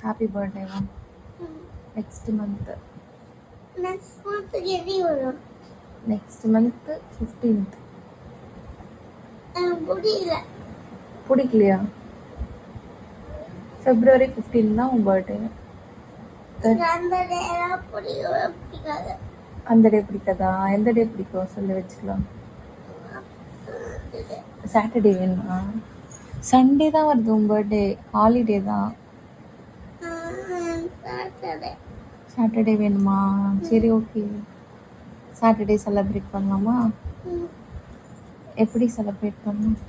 Happy பர்த்டேவா? Next month. Next month எது வரும்? Next month 15th. புரியல. பிடிக்கலையா? February 15 தான் உன் பர்த்டே. அந்த டேலாம் பிடிக்கவே பிடிக்காது. அந்த டே பிடிக்காதா? எந்த டே பிடிக்கும் சொல்லி வச்சுக்கலாம். சாட்டர்டே வேணுமா? சண்டே தான் வருது உன் பர்த்டே, ஹாலிடே தான். சாட்டர்டே வேணுமா? சரி ஓகே, சாட்டர்டே செலிப்ரேட் பண்ணலாமா? எப்படி செலிப்ரேட் பண்ணலாம்?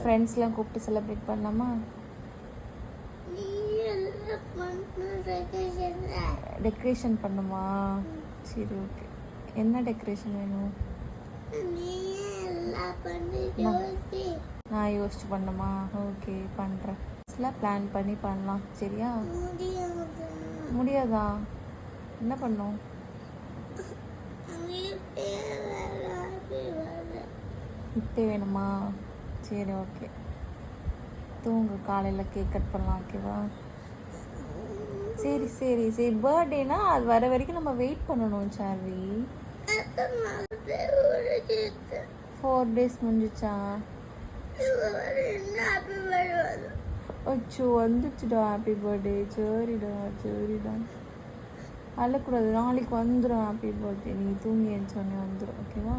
ஃப்ரெண்ட்ஸ்லாம் கூப்பிட்டு செலிப்ரேட் பண்ணலாமா? டெக்கரேஷன் பண்ணுமா? சரி ஓகே, என்ன டெக்கரேஷன் வேணும்? நான் யோசிச்சு பண்ணுமா? ஓகே பண்ணுறேன். பிளான் பண்ணி பண்ணலாம். சரியா? முடியாதா? என்ன பண்ணும்? இப்போ வேணுமா? சரி ஓகே, தூங்கு, காலையில் கேக் கட் பண்ணலாம். ஓகேவா? சரி சரி சரி, பர்த்டேனா அது வர வரைக்கும் நம்ம வெயிட் பண்ணணும் சார்வி. 4 days முடிஞ்சிச்சா? அச்சோ வந்துச்சுடா ஹாப்பி பர்த்டே. சரிடா சரிடா, அழக்கூடாது, நாளைக்கு வந்துடும் ஹாப்பி பர்த்டே. நீ தூங்கி எழுந்தோடனே வந்துடும். ஓகேவா?